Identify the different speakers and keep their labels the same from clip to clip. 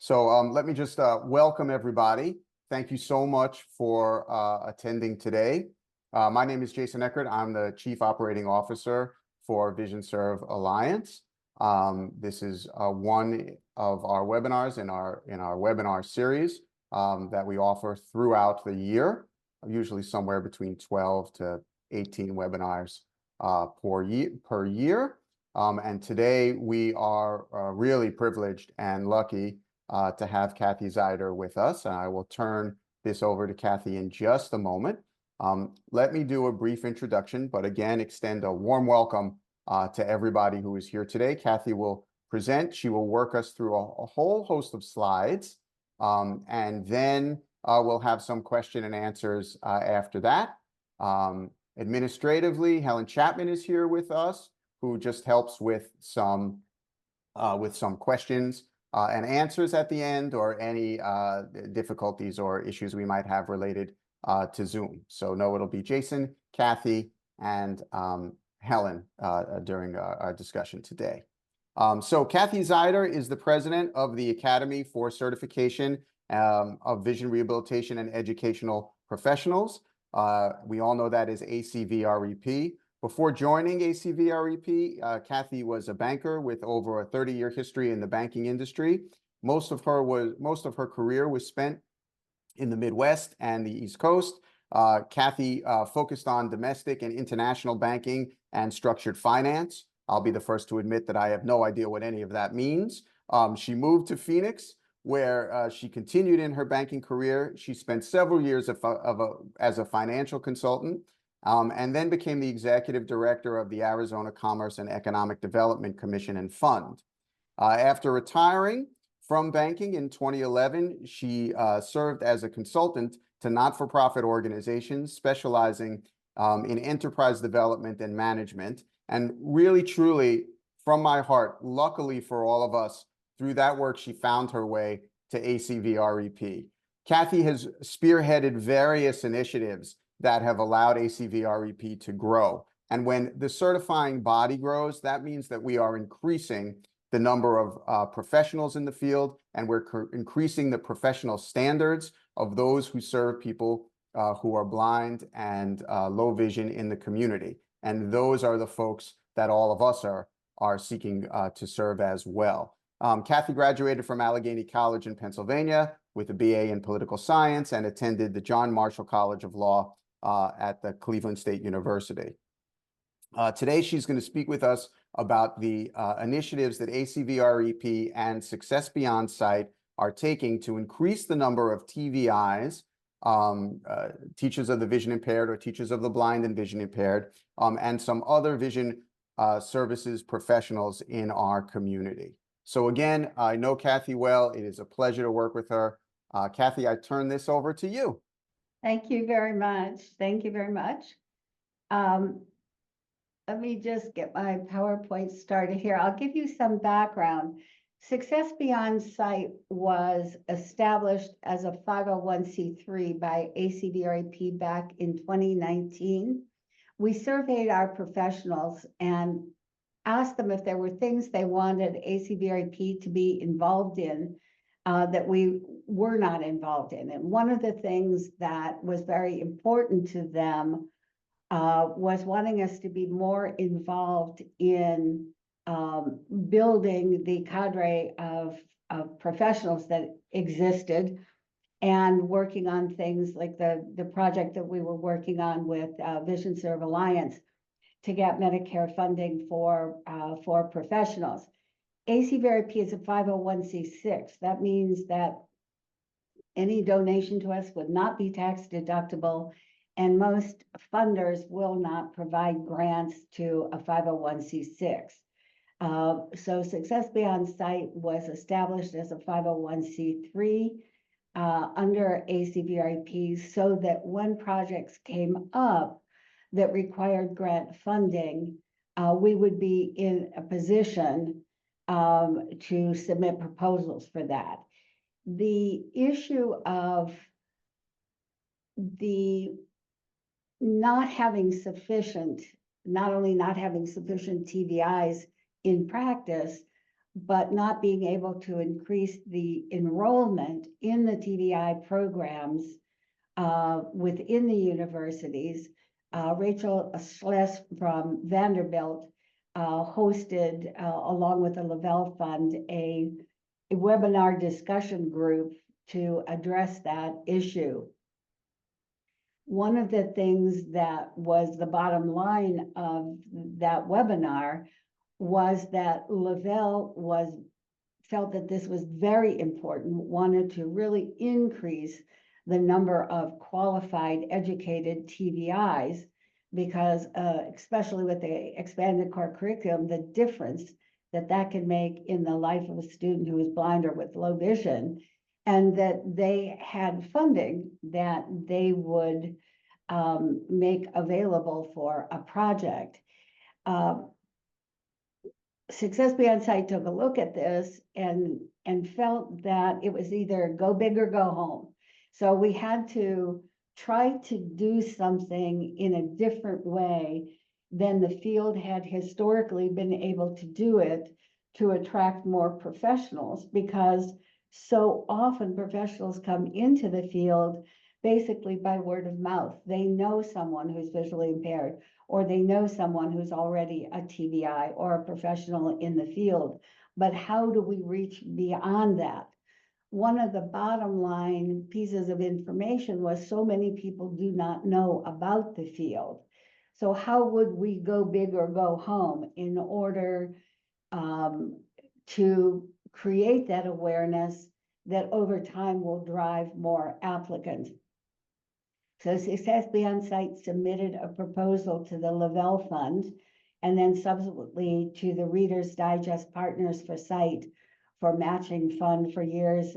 Speaker 1: So let me just welcome everybody. Thank you so much for attending today. My name is Jason Eckert. I'm the Chief Operating Officer for VisionServe Alliance. This is one of our webinars in our webinar series that we offer throughout the year, usually somewhere between 12 to 18 webinars per year. And today we are really privileged and lucky to have Kathy Zeider with us. And I will turn this over to Kathy in just a moment. Let me do a brief introduction, but again, extend a warm welcome to everybody who is here today. Kathy will present. She will work us through a whole host of slides, and then we'll have some question and answers after that. Administratively, Helen Chapman is here with us, who just helps with some questions and answers at the end, or any difficulties or issues we might have related to Zoom. So no, it'll be Jason, Kathy, and Helen during our discussion today. So Kathy Zeider is the president of the Academy for Certification of Vision Rehabilitation and Educational Professionals. We all know that is ACVREP. Before joining ACVREP, Kathy was a banker with over a 30-year history in the banking industry. Most of her career was spent in the Midwest and the East Coast. Kathy focused on domestic and international banking and structured finance. I'll be the first to admit that I have no idea what any of that means. She moved to Phoenix, where she continued in her banking career. She spent several years as a financial consultant, and then became the executive director of the Arizona Commerce and Economic Development Commission and Fund. After retiring from banking in 2011, she served as a consultant to not-for-profit organizations specializing in enterprise development and management. And really, truly, from my heart, luckily for all of us, through that work, she found her way to ACVREP. Kathy has spearheaded various initiatives that have allowed ACVREP to grow. And when the certifying body grows, that means that we are increasing the number of professionals in the field, and we're increasing the professional standards of those who serve people who are blind and low vision in the community. And those are the folks that all of us are seeking to serve as well. Kathy graduated from Allegheny College in Pennsylvania with a BA in political science and attended the John Marshall College of Law at the Cleveland State University. Today, she's going to speak with us about the initiatives that ACVREP and Success Beyond Sight are taking to increase the number of TVIs, teachers of the vision impaired or teachers of the blind and vision impaired, and some other vision services professionals in our community. So again, I know Kathy well. It is a pleasure to work with her. Kathy, I turn this over to you.
Speaker 2: Thank you very much. Thank you very much. Let me just get my PowerPoint started here. I'll give you some background. Success Beyond Sight was established as a 501c3 by ACVREP back in 2019. We surveyed our professionals and asked them if there were things they wanted ACVREP to be involved in that we were not involved in. And one of the things that was very important to them was wanting us to be more involved in building the cadre of professionals that existed, and working on things like the project that we were working on with VisionServe Alliance to get Medicare funding for professionals. ACVREP is a 501c6. That means that any donation to us would not be tax deductible, and most funders will not provide grants to a 501c6. So Success Beyond Sight was established as a 501c3 under ACVREP, so that when projects came up that required grant funding, we would be in a position to submit proposals for that. The issue of the not only not having sufficient TVIs in practice, but not being able to increase the enrollment in the TVI programs within the universities. Rachel Schless from Vanderbilt hosted, along with the Lavelle Fund, a webinar discussion group to address that issue. One of the things that was the bottom line of that webinar was that Lavelle felt that this was very important, wanted to really increase the number of qualified, educated TVIs, because especially with the expanded core curriculum, the difference that can make in the life of a student who is blind or with low vision, and that they had funding that they would make available for a project. Success Beyond Sight took a look at this and felt that it was either go big or go home. So we had to try to do something in a different way than the field had historically been able to do it, to attract more professionals, because so often professionals come into the field basically by word of mouth. They know someone who's visually impaired, or they know someone who's already a TVI or a professional in the field. But how do we reach beyond that? One of the bottom line pieces of information was so many people do not know about the field. So how would we go big or go home in order to create that awareness that over time will drive more applicants? So Success Beyond Sight submitted a proposal to the Lavelle Fund, and then subsequently to the Reader's Digest Partners for Sight for matching fund for years,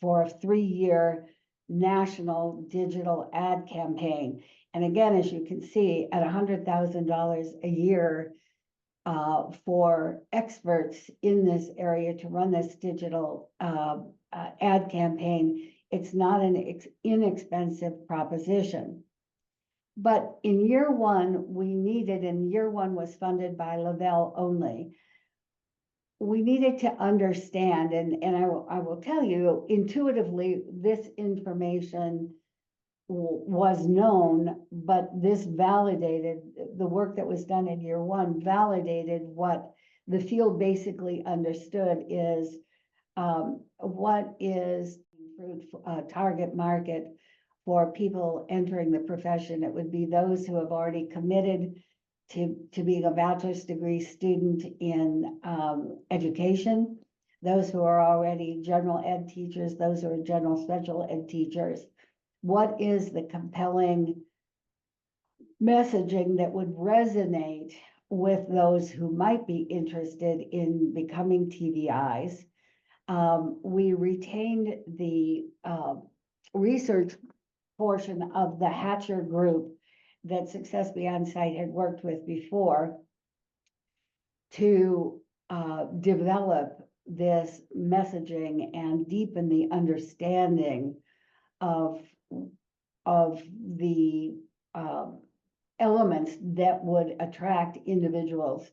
Speaker 2: for a 3-year national digital ad campaign. And again, as you can see, at $100,000 a year for experts in this area to run this digital ad campaign, it's not an inexpensive proposition. But in year one, and year one was funded by Lavelle only. We needed to understand, and I will tell you, intuitively, this information was known, but this validated the work that was done in year one, validated what the field basically understood is what is target market for people entering the profession. It would be those who have already committed to being a bachelor's degree student in education, those who are already general ed teachers, those who are general special ed teachers. What is the compelling messaging that would resonate with those who might be interested in becoming TVIs? We retained the research portion of the Hatcher group that Success Beyond Sight had worked with before to develop this messaging and deepen the understanding of the elements that would attract individuals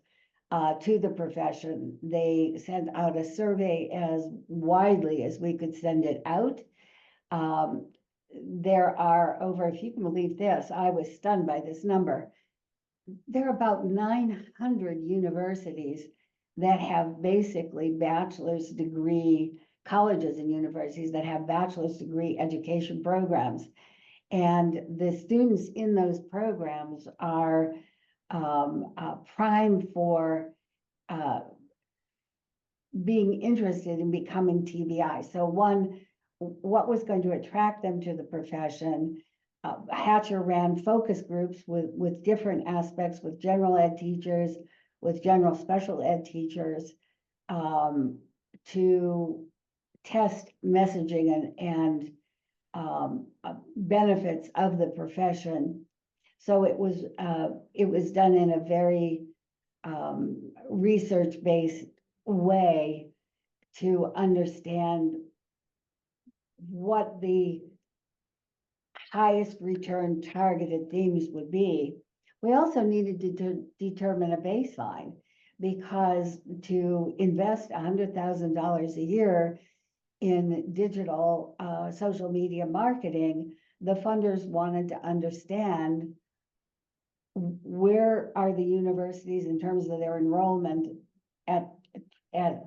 Speaker 2: to the profession. They sent out a survey as widely as we could send it out. There are over, if you can believe this, I was stunned by this number. There are about 900 universities that have basically bachelor's degree, colleges and universities that have bachelor's degree education programs. And the students in those programs are prime for being interested in becoming TVI. So what was going to attract them to the profession? Hatcher ran focus groups with different aspects, with general ed teachers, with general special ed teachers, to test messaging and benefits of the profession. So it was done in a very research-based way to understand what the highest return targeted themes would be. We also needed to determine a baseline. because to invest $100,000 a year in digital social media marketing, the funders wanted to understand where are the universities in terms of their enrollment at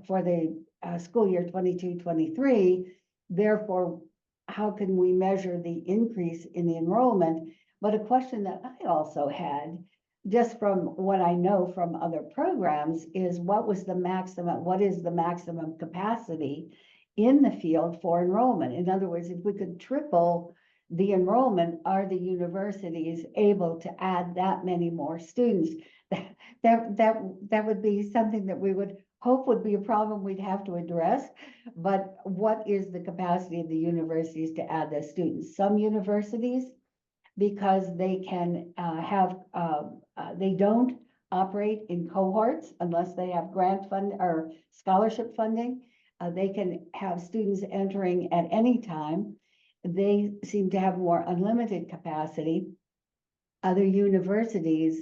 Speaker 2: for the school year 22-23. Therefore, how can we measure the increase in the enrollment? But a question that I also had, just from what I know from other programs, is what is the maximum capacity in the field for enrollment? In other words, if we could triple the enrollment, are the universities able to add that many more students? That would be something that we would hope would be a problem we'd have to address. But what is the capacity of the universities to add those students? Some universities, because they can they don't operate in cohorts unless they have grant fund or scholarship funding. They can have students entering at any time. They seem to have more unlimited capacity. Other universities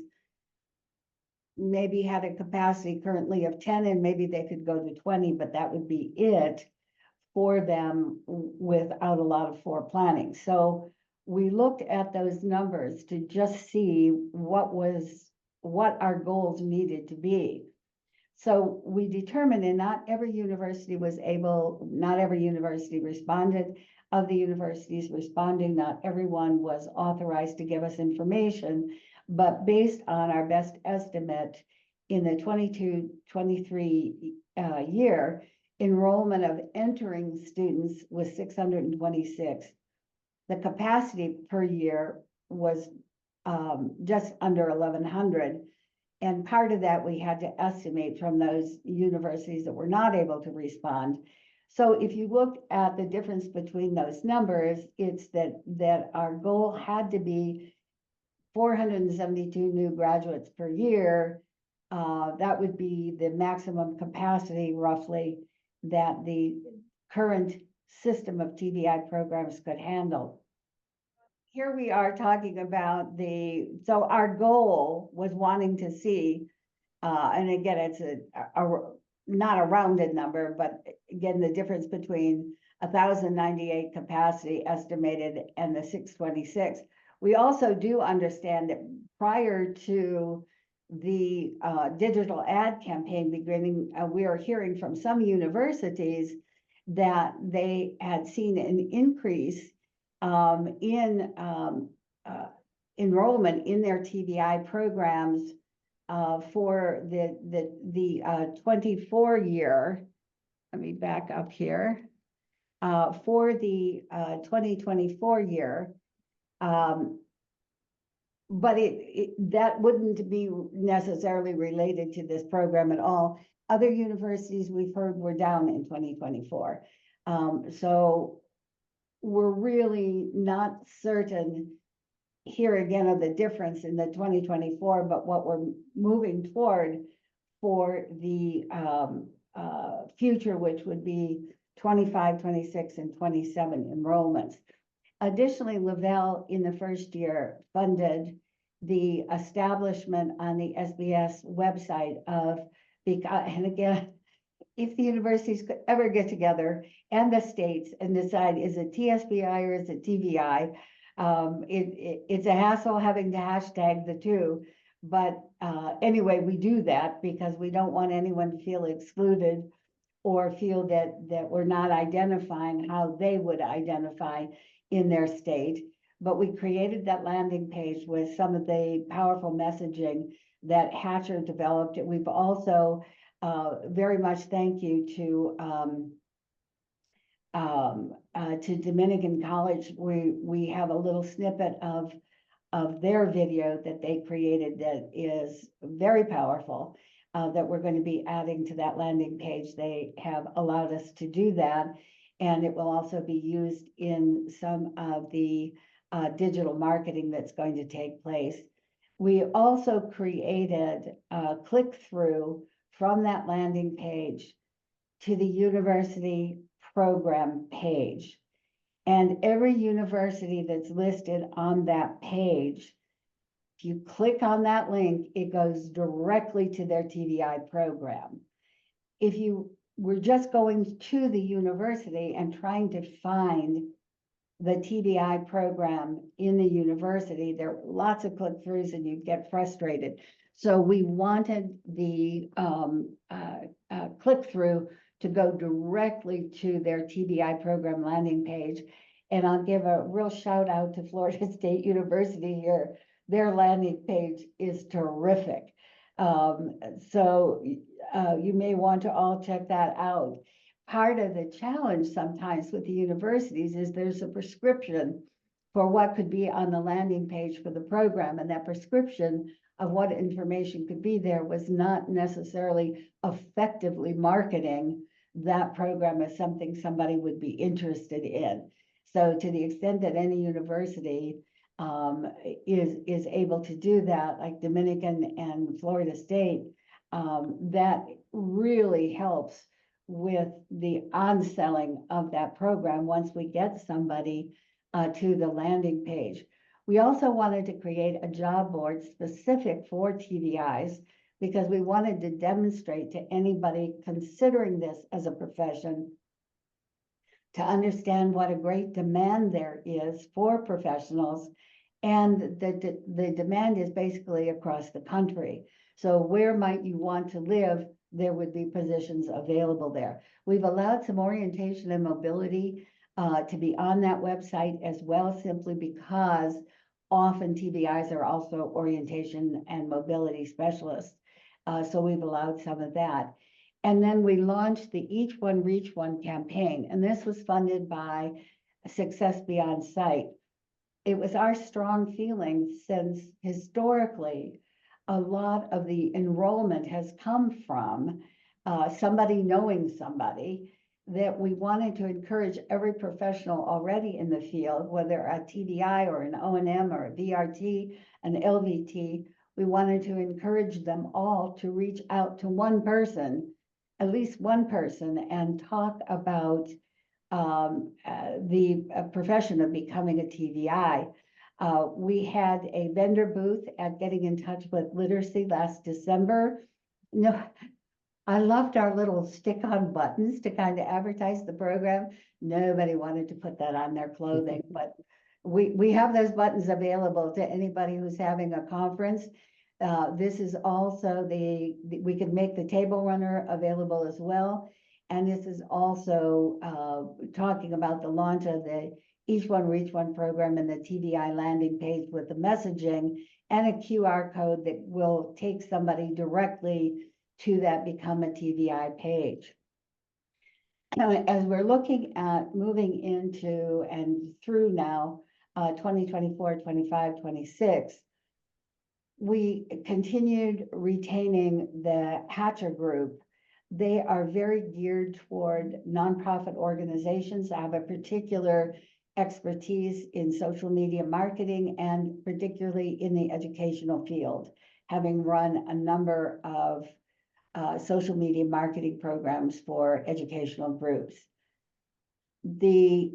Speaker 2: maybe had a capacity currently of 10, and maybe they could go to 20, but that would be it for them without a lot of foreplanning. So we looked at those numbers to just see what our goals needed to be. So we determined, and not every university responded. Of the universities responding, not everyone was authorized to give us information, but based on our best estimate in the 22-23 year, enrollment of entering students was 626. The capacity per year was just under 1,100. And part of that we had to estimate from those universities that were not able to respond. So if you look at the difference between those numbers, it's that our goal had to be 472 new graduates per year. That would be the maximum capacity roughly that the current system of TBI programs could handle. Here we are talking about so our goal was wanting to see, and again, it's not a rounded number, but again, the difference between 1,098 capacity estimated and the 626. We also do understand that prior to the digital ad campaign beginning, we are hearing from some universities that they had seen an increase in enrollment in their TBI programs for the 24 year. Let me back up here. For the 2024 year, but that wouldn't be necessarily related to this program at all. Other universities we've heard were down in 2024. So we're really not certain here again of the difference in the 2024, but what we're moving toward for the future, which would be 25, 26, and 27 enrollments. Additionally, Lavelle in the first year funded the establishment on the SBS website and again, if the universities could ever get together and the states and decide, is it TSBI or is it TBI? It's a hassle having to hashtag the two, but anyway, we do that because we don't want anyone to feel excluded or feel that we're not identifying how they would identify in their state. But we created that landing page with some of the powerful messaging that Hatcher developed. We've also very much thank you to Dominican College. We have a little snippet of their video that they created that is very powerful, that we're going to be adding to that landing page. They have allowed us to do that, and it will also be used in some of the digital marketing that's going to take place. We also created a click-through from that landing page to the university program page. And every university that's listed on that page If you click on that link, it goes directly to their TVI program. If you were just going to the university and trying to find the TVI program in the university, there were lots of click-throughs and you'd get frustrated. So we wanted the click-through to go directly to their TVI program landing page. And I'll give a real shout out to Florida State University here. Their landing page is terrific. So you may want to all check that out. Part of the challenge sometimes with the universities is there's a prescription for what could be on the landing page for the program, and that prescription of what information could be there was not necessarily effectively marketing that program as something somebody would be interested in. So to the extent that any university is able to do that, like Dominican and Florida State, that really helps with the on-selling of that program once we get somebody to the landing page. We also wanted to create a job board specific for TVIs because we wanted to demonstrate to anybody considering this as a profession to understand what a great demand there is for professionals. And the demand is basically across the country. So where might you want to live? There would be positions available there. We've allowed some orientation and mobility to be on that website as well, simply because often TVIs are also orientation and mobility specialists. So we've allowed some of that. And then we launched the Each One Reach One campaign, and this was funded by Success Beyond Sight. It was our strong feeling, since historically a lot of the enrollment has come from somebody knowing somebody, that we wanted to encourage every professional already in the field, whether a TVI or an O&M or a VRT, an LVT, we wanted to encourage them all to reach out to one person, at least one person, and talk about the profession of becoming a TVI. We had a vendor booth at Getting in Touch with Literacy last December. No, I loved our little stick-on buttons to kind of advertise the program. Nobody wanted to put that on their clothing, but we have those buttons available to anybody who's having a conference. This is also we can make the table runner available as well. And this is also talking about the launch of the Each One Reach One program and the TVI landing page with the messaging and a QR code that will take somebody directly to that Become a TVI page. As we're looking at moving into and through now 2024, 25, 26, we continued retaining the Hatcher group. They are very geared toward nonprofit organizations that have a particular expertise in social media marketing and particularly in the educational field, having run a number of social media marketing programs for educational groups. The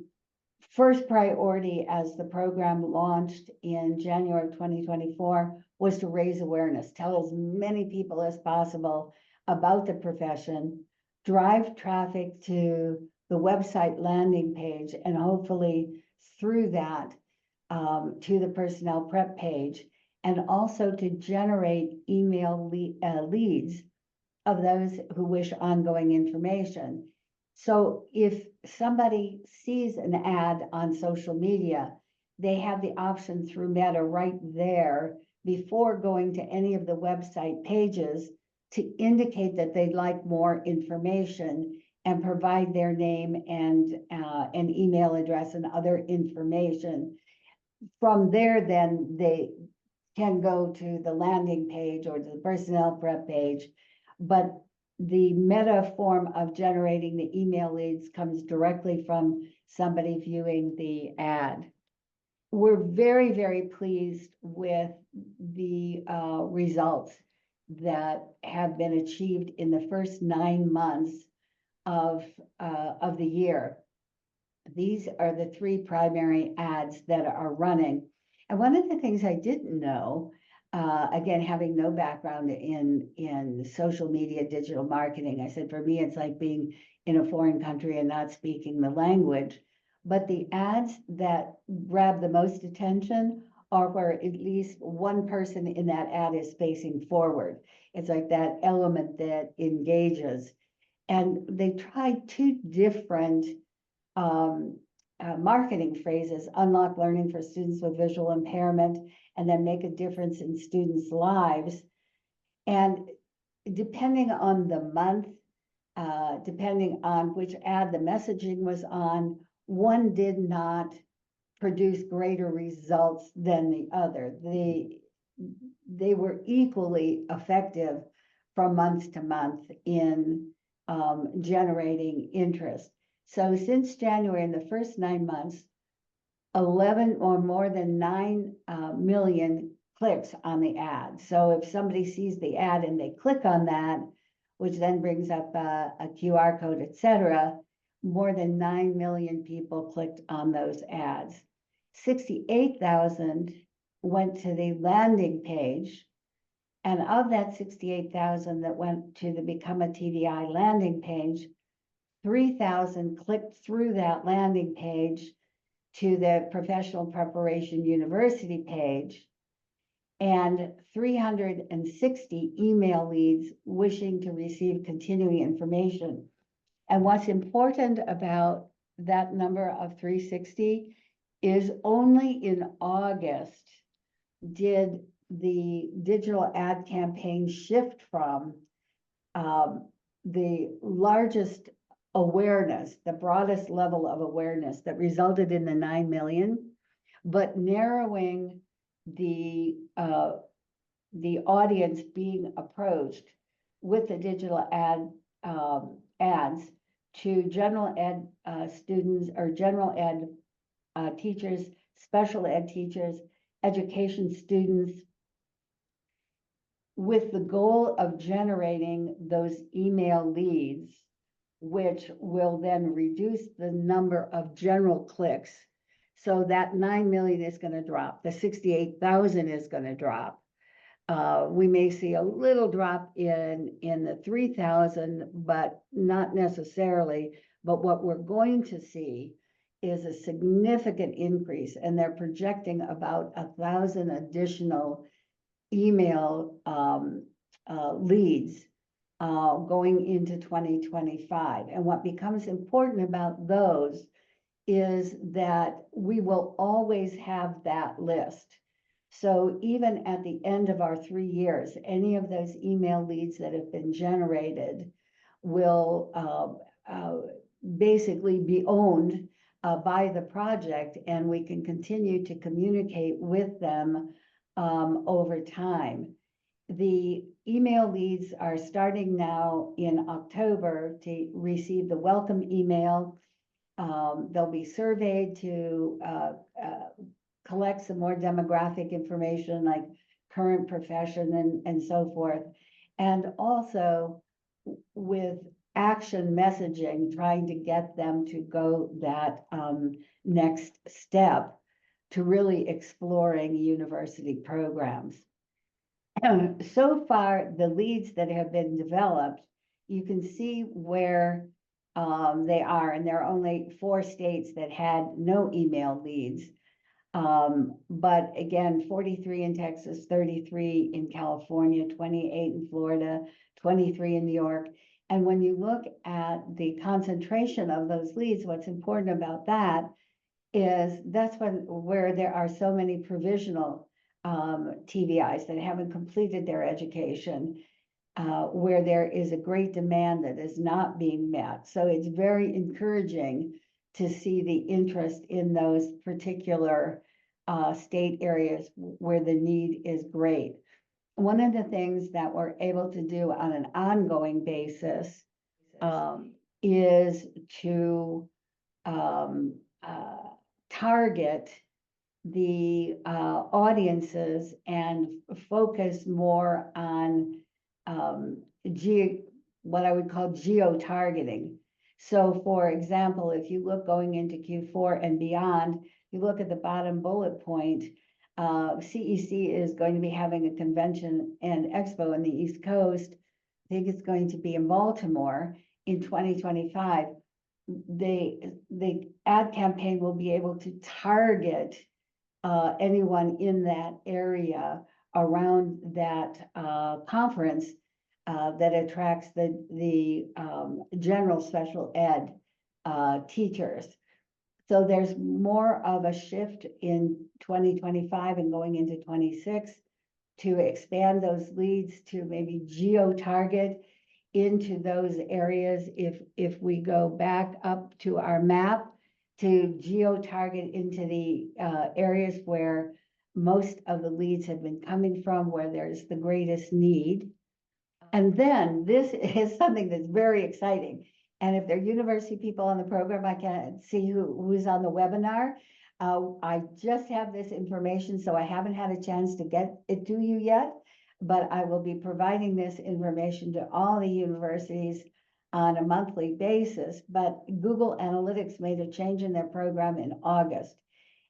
Speaker 2: first priority as the program launched in January of 2024 was to raise awareness, tell as many people as possible about the profession, drive traffic to the website landing page, and hopefully through that to the personnel prep page, and also to generate email leads of those who wish ongoing information. So if somebody sees an ad on social media, they have the option through Meta right there before going to any of the website pages to indicate that they'd like more information and provide their name and an email address and other information. From there, then they can go to the landing page or to the personnel prep page, but the meta form of generating the email leads comes directly from somebody viewing the ad. We're very, very pleased with the results that have been achieved in the first 9 months of the year. These are the 3 primary ads that are running. And one of the things I didn't know again, having no background in social media, digital marketing, I said, for me, it's like being in a foreign country and not speaking the language. But the ads that grab the most attention are where at least one person in that ad is facing forward. It's like that element that engages. And they tried two different marketing phrases: unlock learning for students with visual impairment, and then make a difference in students' lives. And depending on the month, depending on which ad the messaging was on, one did not produce greater results than the other. They were equally effective from month to month in generating interest. So since January, in the first 9 months, 11 or more than 9 million clicks on the ad. So if somebody sees the ad and they click on that, which then brings up a QR code, etc., more than 9 million people clicked on those ads. 68,000 went to the landing page. And of that 68,000 that went to the Become a TVI landing page, 3,000 clicked through that landing page to the Professional Preparation University page, and 360 email leads wishing to receive continuing information. And what's important about that number of 360 is only in August did the digital ad campaign shift from the largest awareness, the broadest level of awareness that resulted in the 9 million, but narrowing the audience being approached with the digital ads to general ed students, or general ed teachers, special ed teachers, education students, with the goal of generating those email leads, which will then reduce the number of general clicks. So that 9 million is going to drop. The 68,000 is going to drop. We may see a little drop in the 3,000, but not necessarily. But what we're going to see is a significant increase, and they're projecting about 1,000 additional email leads going into 2025. And what becomes important about those is that we will always have that list. So even at the end of our 3 years, any of those email leads that have been generated will basically be owned by the project, and we can continue to communicate with them over time. The email leads are starting now in October to receive the welcome email. They'll be surveyed to collect some more demographic information like current profession and so forth. And also with action messaging, trying to get them to go that next step to really exploring university programs. So far, the leads that have been developed, you can see where they are, and there are only 4 states that had no email leads. But again, 43 in Texas, 33 in California, 28 in Florida, 23 in New York. And when you look at the concentration of those leads, what's important about that is that's where there are so many provisional TVIs that haven't completed their education, where there is a great demand that is not being met. So it's very encouraging to see the interest in those particular state areas where the need is great. One of the things that we're able to do on an ongoing basis is to target the audiences and focus more on what I would call geo-targeting. So for example, if you look going into Q4 and beyond, you look at the bottom bullet point, CEC is going to be having a convention and expo in the East Coast. I think it's going to be in Baltimore in 2025. The ad campaign will be able to target anyone in that area around that conference that attracts the general special ed teachers. So there's more of a shift in 2025 and going into 26 to expand those leads to maybe geo-target into those areas. If we go back up to our map, to geo-target into the areas where most of the leads have been coming from, where there's the greatest need. And then this is something that's very exciting. And if there are university people on the program, I can't see who's on the webinar. I just have this information, so I haven't had a chance to get it to you yet, but I will be providing this information to all the universities on a monthly basis. But Google Analytics made a change in their program in August,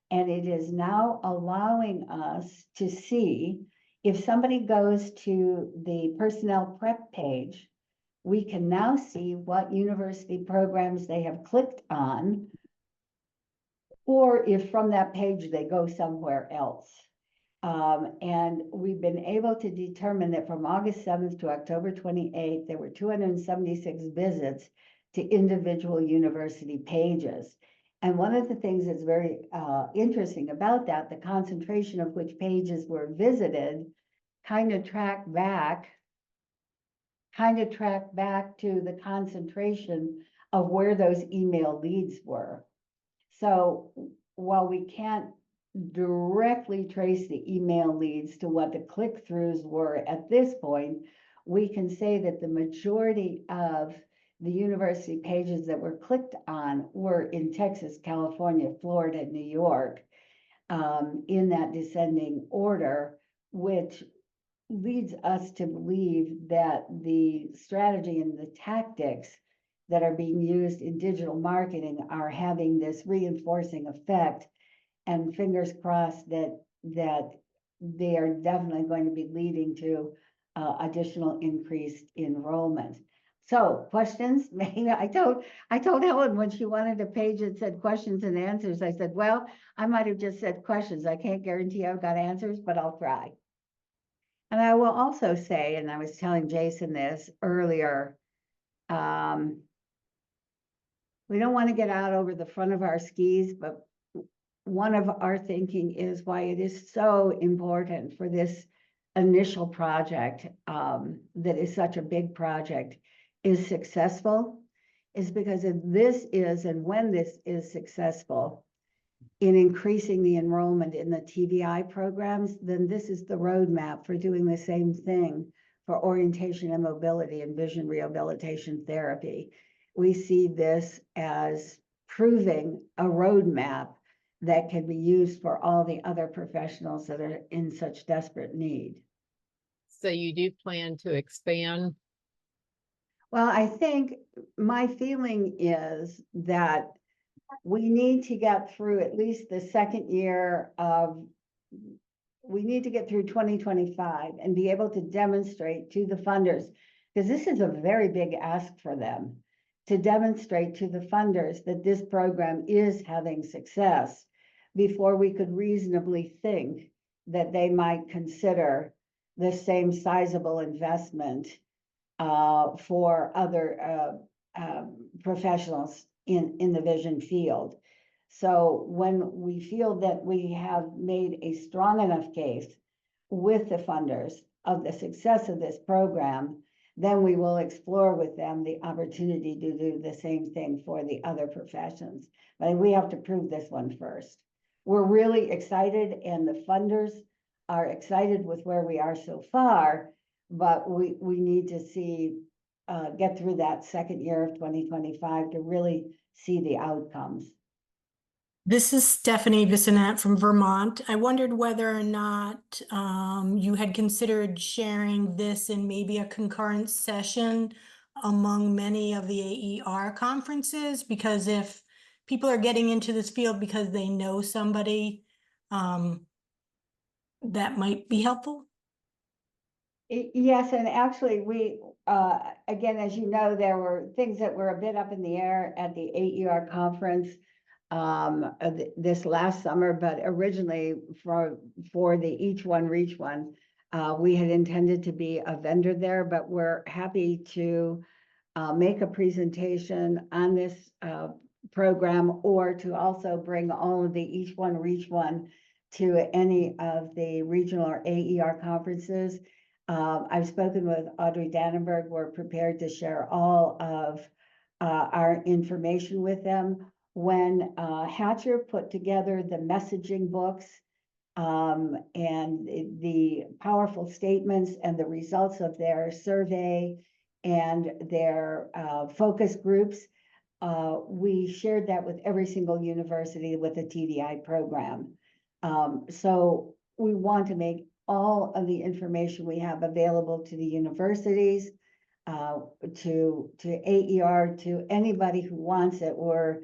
Speaker 2: and it is now allowing us to see if somebody goes to the personnel prep page, we can now see what university programs they have clicked on, or if from that page they go somewhere else. And we've been able to determine that from August 7th to October 28th, there were 276 visits to individual university pages. And one of the things that's very interesting about that, the concentration of which pages were visited, kind of track back to the concentration of where those email leads were. So while we can't directly trace the email leads to what the click-throughs were at this point, we can say that the majority of the university pages that were clicked on were in Texas, California, Florida, New York, in that descending order, which leads us to believe that the strategy and the tactics that are being used in digital marketing are having this reinforcing effect, and fingers crossed that they are definitely going to be leading to additional increased enrollment. So questions? Maybe I told Helen when she wanted a page that said questions and answers, I said, well, I might have just said questions. I can't guarantee I've got answers, but I'll try. And I will also say, and I was telling Jason this earlier, we don't want to get out over the front of our skis, but one of our thinking is why it is so important for this initial project that is such a big project is successful, is because if this is, and when this is successful in increasing the enrollment in the TVI programs, then this is the roadmap for doing the same thing for orientation and mobility and vision rehabilitation therapy. We see this as proving a roadmap that can be used for all the other professionals that are in such desperate need.
Speaker 3: So you do plan to expand?
Speaker 2: Well, I think my feeling is that we need to get through at least the second year of, we need to get through 2025 and be able to demonstrate to the funders, because this is a very big ask for them, to demonstrate to the funders that this program is having success before we could reasonably think that they might consider the same sizable investment for other professionals in the vision field. So when we feel that we have made a strong enough case with the funders of the success of this program, then we will explore with them the opportunity to do the same thing for the other professions. But we have to prove this one first. We're really excited, and the funders are excited with where we are so far, but we need to see, get through that second year of 2025 to really see the outcomes.
Speaker 4: This is Stephanie Bissonette from Vermont. I wondered whether or not you had considered sharing this in maybe a concurrent session among many of the AER conferences, because if people are getting into this field because they know somebody that might be helpful?
Speaker 2: Yes, and actually, we, again, as you know, there were things that were a bit up in the air at the AER conference this last summer, but originally for the Each One Reach One, we had intended to be a vendor there, but we're happy to make a presentation on this program, or to also bring all of the Each One Reach One to any of the regional or AER conferences. I've spoken with Audrey Dannenberg. We're prepared to share all of our information with them. When Hatcher put together the messaging books and the powerful statements and the results of their survey and their focus groups, we shared that with every single university with a TDI program. So we want to make all of the information we have available to the universities, to AER, to anybody who wants it. Or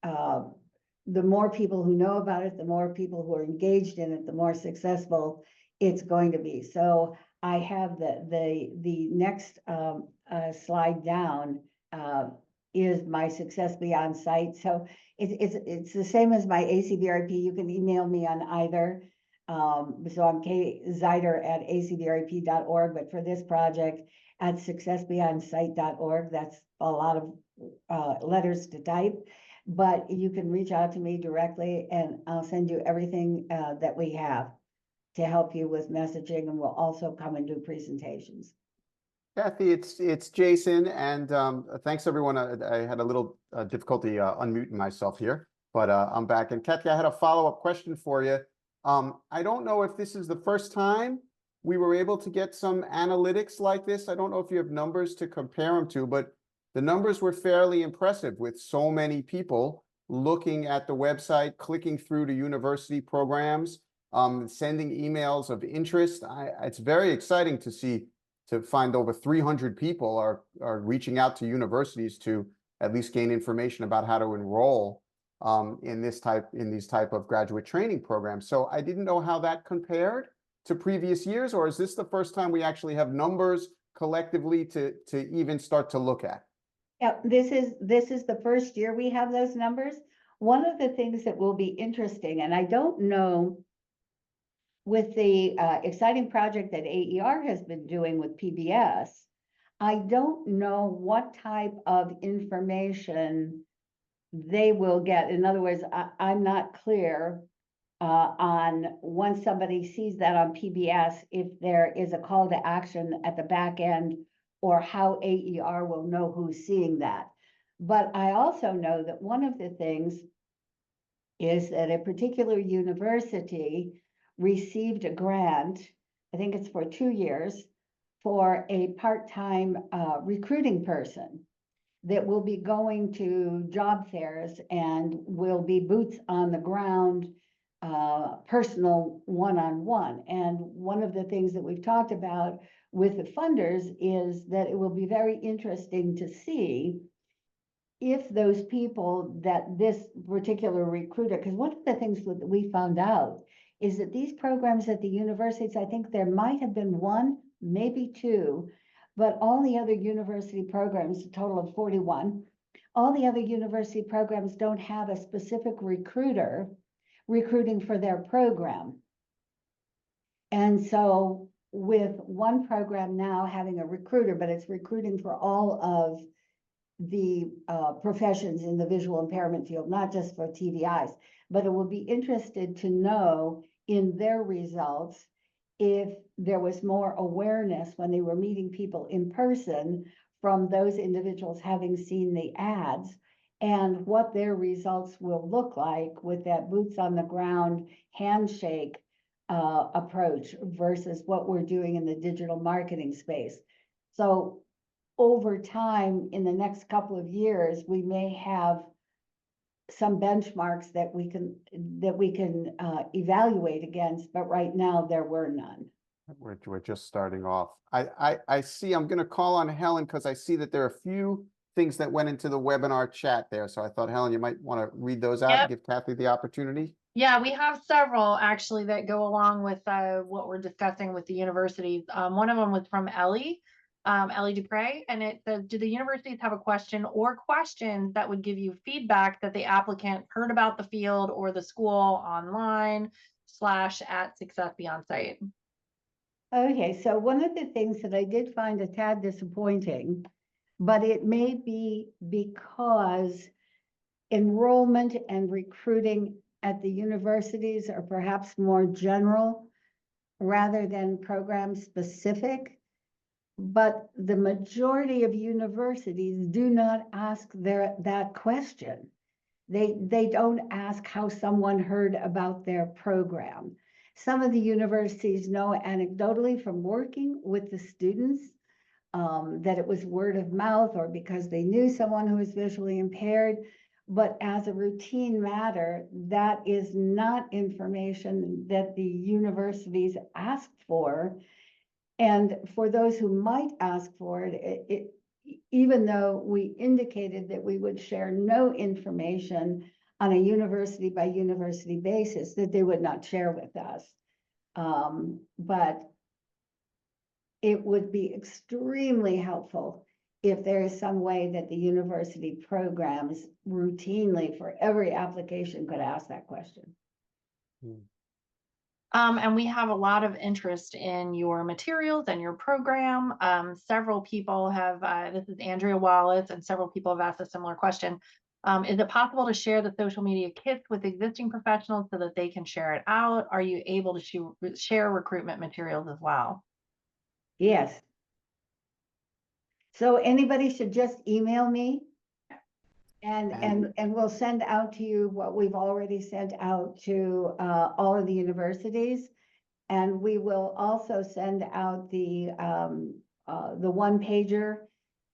Speaker 2: the more people who know about it, the more people who are engaged in it, the more successful it's going to be. So I have the next slide down is my Success Beyond site. So it's the same as my ACVREP. You can email me on either. So I'm Zeider@acvrep.org, but for this project at successbeyondsite.org, that's a lot of letters to type, but you can reach out to me directly and I'll send you everything that we have to help you with messaging, and we'll also come and do presentations.
Speaker 1: Kathy, it's Jason, and thanks everyone. I had a little difficulty unmuting myself here, but I'm back. And Kathy, I had a follow-up question for you. I don't know if this is the first time we were able to get some analytics like this. I don't know if you have numbers to compare them to, but the numbers were fairly impressive with so many people looking at the website, clicking through to university programs, sending emails of interest. It's very exciting to see, to find over 300 people are reaching out to universities to at least gain information about how to enroll in these type of graduate training programs. So I didn't know how that compared to previous years, or is this the first time we actually have numbers collectively to even start to look at?
Speaker 2: Yeah, this is the first year we have those numbers. One of the things that will be interesting, and I don't know, with the exciting project that AER has been doing with PBS, I don't know what type of information they will get. In other words, I'm not clear on once somebody sees that on PBS, if there is a call to action at the back end, or how AER will know who's seeing that. But I also know that one of the things is that a particular university received a grant, I think it's for 2 years, for a part-time recruiting person that will be going to job fairs and will be boots on the ground, personal one-on-one. And one of the things that we've talked about with the funders is that it will be very interesting to see if those people that this particular recruiter, because one of the things that we found out is that these programs at the universities, I think there might have been 1, maybe 2, but all the other university programs, a total of 41, all the other university programs don't have a specific recruiter recruiting for their program. And so with one program now having a recruiter, but it's recruiting for all of the professions in the visual impairment field, not just for TVIs, but it will be interested to know in their results if there was more awareness when they were meeting people in person from those individuals having seen the ads, and what their results will look like with that boots on the ground handshake approach versus what we're doing in the digital marketing space. So over time, in the next couple of years, we may have some benchmarks that we can evaluate against, but right now there were none.
Speaker 1: We're just starting off. I see, I'm going to call on Helen because I see that there are a few things that went into the webinar chat there. So I thought, Helen, you might want to read those out and give Kathy the opportunity.
Speaker 5: Yeah, we have several actually that go along with what we're discussing with the universities. One of them was from Ellie Dupre, and it says, do the universities have a question or questions that would give you feedback that the applicant heard about the field or the school online / at Success Beyond Site?
Speaker 2: Okay, so one of the things that I did find a tad disappointing, but it may be because enrollment and recruiting at the universities are perhaps more general rather than program specific. But the majority of universities do not ask that question. They don't ask how someone heard about their program. Some of the universities know anecdotally from working with the students that it was word of mouth or because they knew someone who was visually impaired. But as a routine matter, that is not information that the universities asked for. And for those who might ask for it, even though we indicated that we would share no information on a university by university basis, that they would not share with us. But it would be extremely helpful if there is some way that the university programs routinely for every application could ask that question.
Speaker 5: And we have a lot of interest in your materials and your program. Several people have, this is Andrea Wallace, and several people have asked a similar question. Is it possible to share the social media kits with existing professionals so that they can share it out? Are you able to share recruitment materials as well?
Speaker 2: Yes. So anybody should just email me and we'll send out to you what we've already sent out to all of the universities. And we will also send out the one pager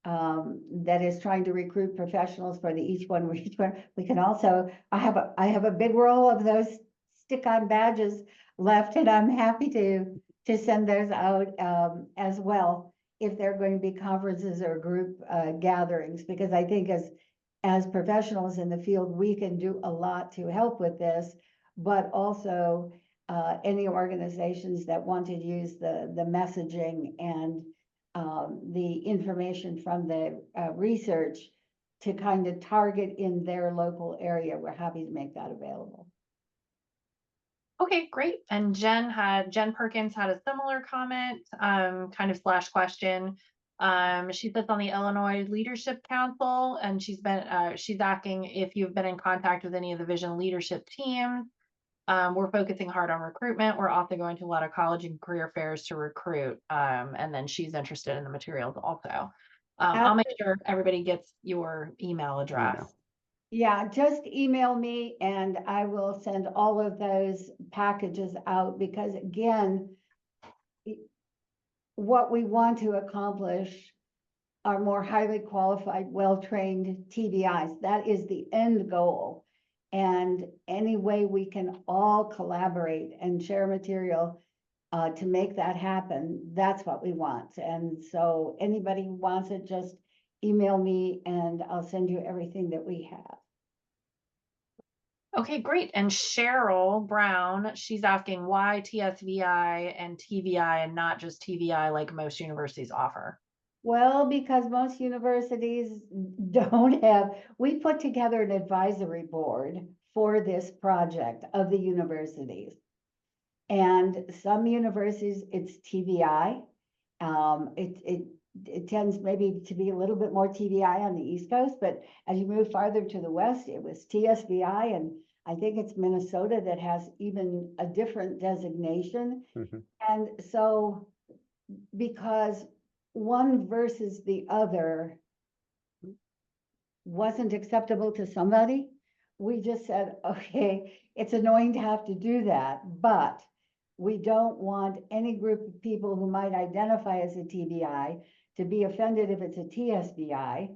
Speaker 2: that is trying to recruit professionals for the each one. We can also, I have a big roll of those stick-on badges left, and I'm happy to send those out as well if they're going to be conferences or group gatherings, because I think as professionals in the field, we can do a lot to help with this, but also any organizations that want to use the messaging and the information from the research to kind of target in their local area, we're happy to make that available.
Speaker 5: Okay, great. And Jen Perkins had a similar comment, kind of / question. She sits on the Illinois Leadership Council, and she's asking if you've been in contact with any of the vision leadership teams. We're focusing hard on recruitment. We're also going to a lot of college and career fairs to recruit. And then she's interested in the materials also. I'll make sure everybody gets your email address.
Speaker 2: Yeah, just email me and I will send all of those packages out, because again, what we want to accomplish are more highly qualified, well-trained TBIs. That is the end goal. And any way we can all collaborate and share material to make that happen, that's what we want. And so anybody who wants it, just email me and I'll send you everything that we have.
Speaker 5: Okay, great. And Cheryl Brown, she's asking why TSVI and TVI and not just TVI like most universities offer?
Speaker 2: Well, because most universities don't have, we put together an advisory board for this project of the universities. And some universities, it's TVI. It tends maybe to be a little bit more TVI on the East Coast, but as you move farther to the West, it was TSVI, and I think it's Minnesota that has even a different designation.
Speaker 1: Mm-hmm.
Speaker 2: And so because one versus the other wasn't acceptable to somebody, we just said, okay, it's annoying to have to do that, but we don't want any group of people who might identify as a TBI to be offended if it's a TSBI,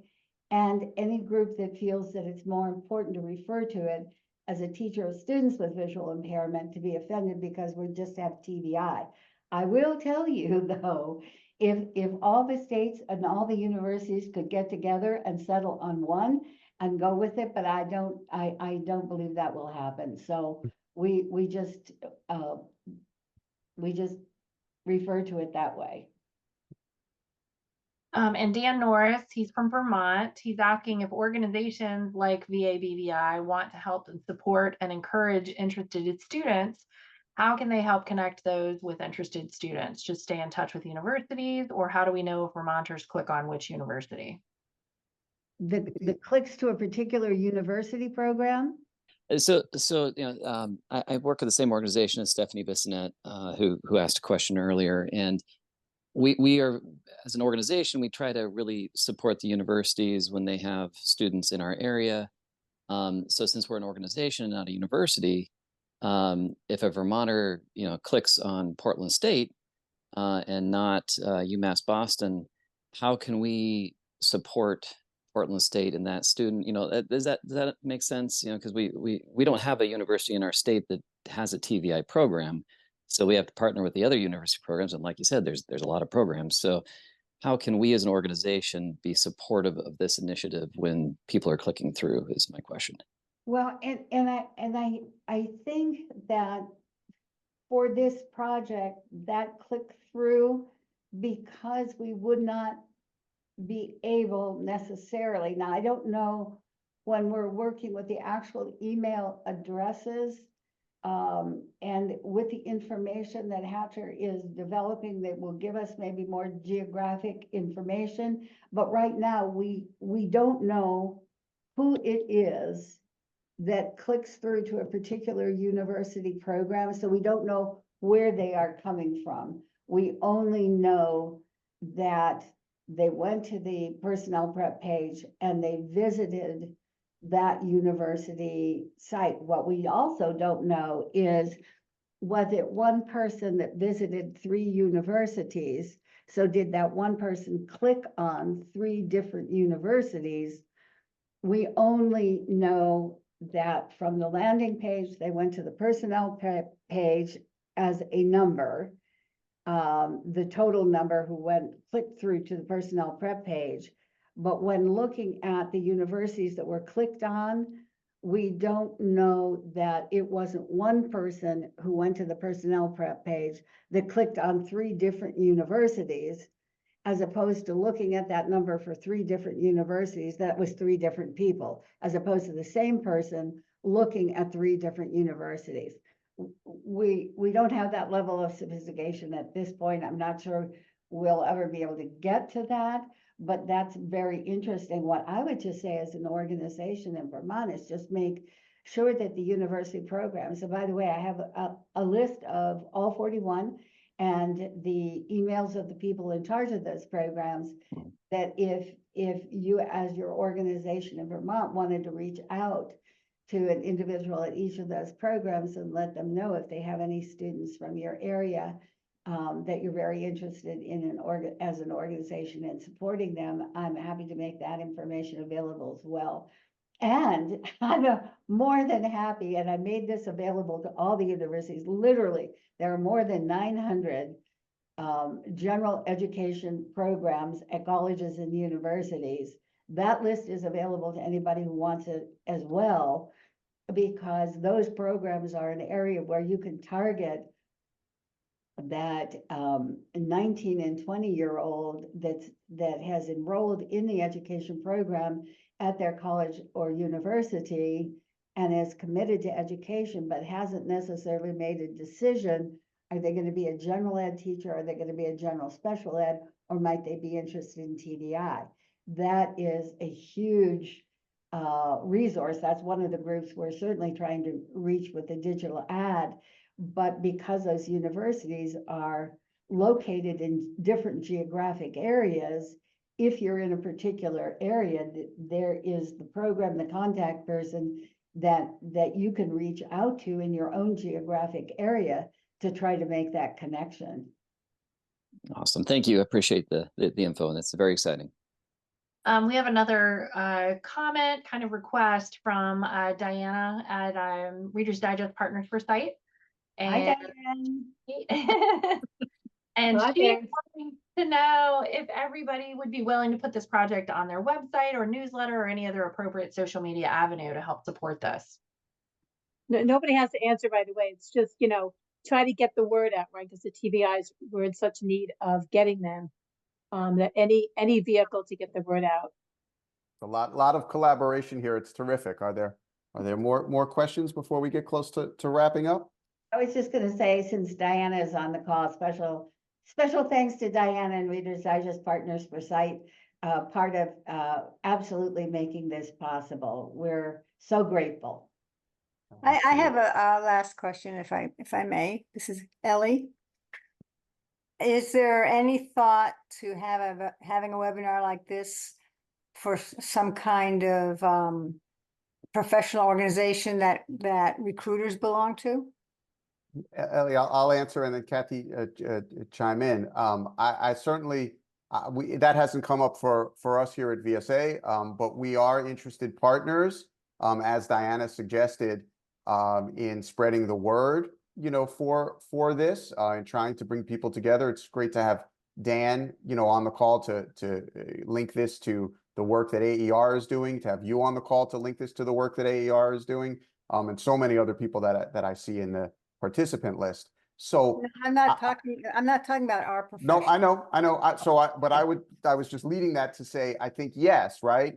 Speaker 2: and any group that feels that it's more important to refer to it as a teacher of students with visual impairment to be offended because we just have TBI. I will tell you though, if all the states and all the universities could get together and settle on one and go with it, but I don't believe that will happen. So we just refer to it that way.
Speaker 5: And Dan Norris, he's from Vermont. He's asking if organizations like VABVI want to help and support and encourage interested students, how can they help connect those with interested students? Just stay in touch with universities, or how do we know if Vermonters click on which university?
Speaker 2: The clicks to a particular university program?
Speaker 6: So I work with the same organization as Stephanie Bissonette, who asked a question earlier, and we are, as an organization, we try to really support the universities when they have students in our area. So since we're an organization, not a university, if a Vermonter clicks on Portland State and not UMass Boston, how can we support Portland State and that student? Does that make sense? Because we don't have a university in our state that has a TVI program, so we have to partner with the other university programs. And like you said, there's a lot of programs. So how can we as an organization be supportive of this initiative when people are clicking through? Is my question.
Speaker 2: Well, I think that for this project, that click through, because we would not be able necessarily, now I don't know when we're working with the actual email addresses, and with the information that Hatcher is developing, that will give us maybe more geographic information. But right now, we don't know who it is that clicks through to a particular university program. So we don't know where they are coming from. We only know that they went to the personnel prep page and they visited that university site. What we also don't know is, was it one person that visited 3 universities? So did that one person click on 3 different universities? We only know that from the landing page, they went to the personnel prep page as a number, the total number who clicked through to the personnel prep page. But when looking at the universities that were clicked on, we don't know that it wasn't one person who went to the personnel prep page that clicked on 3 different universities, as opposed to looking at that number for 3 different universities, that was 3 different people, as opposed to the same person looking at 3 different universities. We don't have that level of sophistication at this point. I'm not sure we'll ever be able to get to that, but that's very interesting. What I would just say as an organization in Vermont is just make sure that the university programs, so by the way, I have a list of all 41 and the emails of the people in charge of those programs, that if you as your organization in Vermont wanted to reach out to an individual at each of those programs and let them know if they have any students from your area that you're very interested in as an organization and supporting them, I'm happy to make that information available as well. And I'm more than happy, and I made this available to all the universities. Literally, there are more than 900 general education programs at colleges and universities. That list is available to anybody who wants it as well, because those programs are an area where you can target that 19 and 20-year-old that has enrolled in the education program at their college or university and is committed to education, but hasn't necessarily made a decision. Are they going to be a general ed teacher? Are they going to be a general special ed? Or might they be interested in TDI? That is a huge resource. That's one of the groups we're certainly trying to reach with the digital ad. But because those universities are located in different geographic areas, if you're in a particular area, there is the program, the contact person that you can reach out to in your own geographic area to try to make that connection.
Speaker 6: Awesome. Thank you. I appreciate the info, and it's very exciting.
Speaker 5: We have another comment, kind of request from Diana at Reader's Digest Partners for Site.
Speaker 2: Hi,
Speaker 5: And
Speaker 2: Diane.
Speaker 5: and
Speaker 2: Hi,
Speaker 5: she
Speaker 2: thanks.
Speaker 5: wanted to know if everybody would be willing to put this project on their website or newsletter or any other appropriate social media avenue to help support this.
Speaker 7: nobody has to answer right away. It's just, try to get the word out, right? Because the TBIs were in such need of getting them, that any vehicle to get the word out.
Speaker 1: A lot of collaboration here. It's terrific. Are there more questions before we get close to wrapping up?
Speaker 2: I was just gonna say, since Diana is on the call, special thanks to Diana and Reader's Digest Partners for Sight, part of absolutely making this possible. We're so grateful.
Speaker 8: I have a last question, if I may. This is Ellie. Is there any thought to having a webinar like this for some kind of professional organization that recruiters belong to?
Speaker 1: Ellie, I'll answer and then Kathy chime in. I certainly, that hasn't come up for us here at VSA, but we are interested partners, as Diana suggested, in spreading the word, for this, and trying to bring people together. It's great to have Dan, on the call to link this to the work that AER is doing, to have you on the call to link this to the work that AER is doing, and so many other people that I see in the participant list. So
Speaker 8: No, I'm not talking about our profession.
Speaker 1: no, I know. I was just leading that to say, I think, yes, right.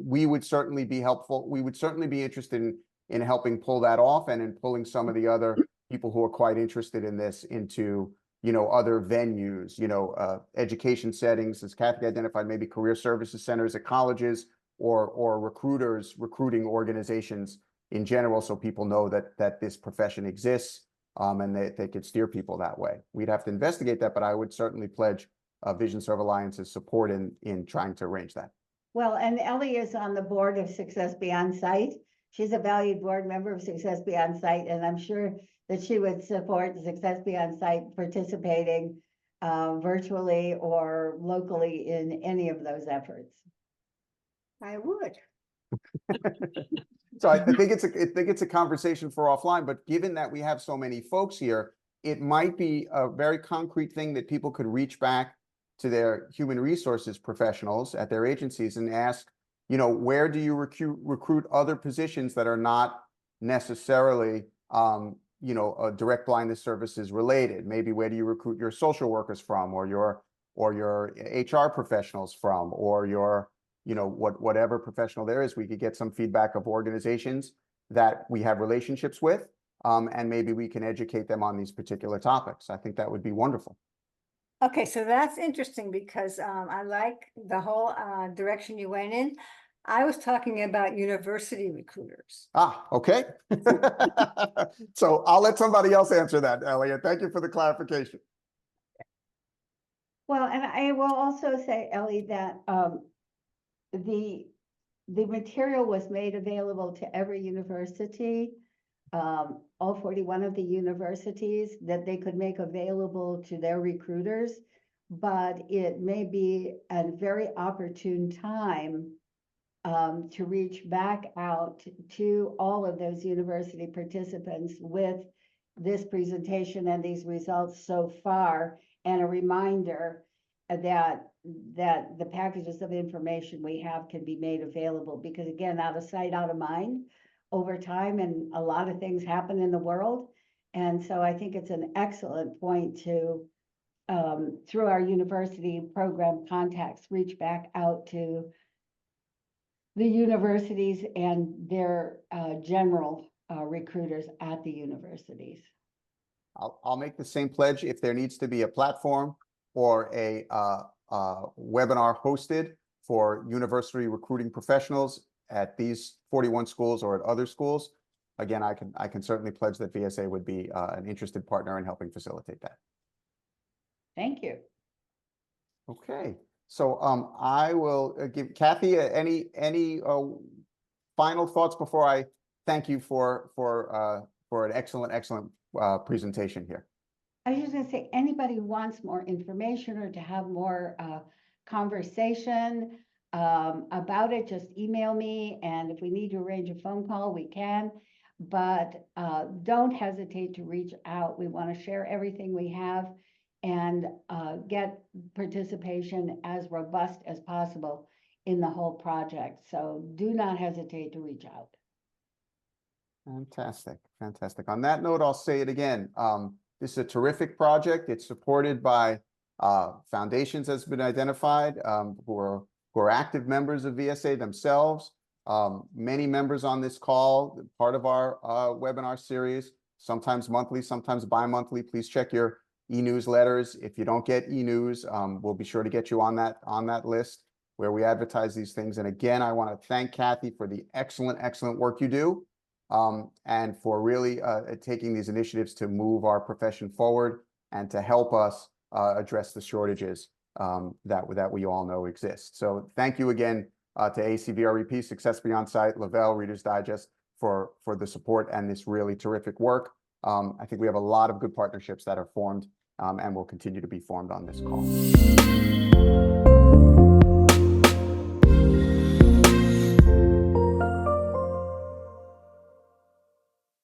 Speaker 1: We would certainly be helpful. We would certainly be interested in helping pull that off and in pulling some of the other people who are quite interested in this into, other venues, education settings, as Kathy identified, maybe career services centers at colleges or recruiting organizations in general, so people know that this profession exists, and they could steer people that way. We'd have to investigate that, but I would certainly pledge Vision Serve Alliance's support in trying to arrange that.
Speaker 2: Well, and Ellie is on the board of Success Beyond Sight. She's a valued board member of Success Beyond Sight, and I'm sure that she would support Success Beyond Sight participating virtually or locally in any of those efforts.
Speaker 8: I would.
Speaker 1: So I think it's a conversation for offline, but given that we have so many folks here, it might be a very concrete thing that people could reach back to their human resources professionals at their agencies and ask, where do you recruit other positions that are not necessarily, direct blindness services related? Maybe where do you recruit your social workers from, or your HR professionals from, or your whatever professional there is. We could get some feedback of organizations that we have relationships with, and maybe we can educate them on these particular topics. I think that would be wonderful.
Speaker 8: Okay, so that's interesting because I like the whole direction you went in. I was talking about university recruiters.
Speaker 1: Okay. So I'll let somebody else answer that, Elliot. Thank you for the clarification.
Speaker 2: Well, and I will also say, Ellie, that the material was made available to every university, all 41 of the universities, that they could make available to their recruiters, but it may be a very opportune time to reach back out to all of those university participants with this presentation and these results so far, and a reminder that the packages of information we have can be made available, because again, out of sight, out of mind over time, and a lot of things happen in the world. And so I think it's an excellent point to, through our university program contacts, reach back out to the universities and their general recruiters at the universities.
Speaker 1: I'll make the same pledge. If there needs to be a platform or a webinar hosted for university recruiting professionals at these 41 schools or at other schools, again, I can certainly pledge that VSA would be an interested partner in helping facilitate that.
Speaker 2: Thank you.
Speaker 1: Okay, so I will give Kathy any final thoughts before I thank you for an excellent presentation here.
Speaker 2: I was just gonna say, anybody who wants more information or to have more conversation about it, just email me, and if we need to arrange a phone call, we can. But don't hesitate to reach out. We want to share everything we have and get participation as robust as possible in the whole project. So do not hesitate to reach out.
Speaker 1: Fantastic, fantastic. On that note, I'll say it again. This is a terrific project. It's supported by foundations that's been identified, who are active members of VSA themselves. Many members on this call, part of our webinar series, sometimes monthly, sometimes bi-monthly. Please check your e-newsletters. If you don't get e-news, we'll be sure to get you on that list where we advertise these things. And again, I want to thank Kathy for the excellent work you do. And for really taking these initiatives to move our profession forward and to help us address the shortages that we all know exist. So thank you again to ACVREP, Success Beyond Sight, Lavelle, Reader's Digest for the support and this really terrific work. I think we have a lot of good partnerships that are formed and will continue to be formed on this call.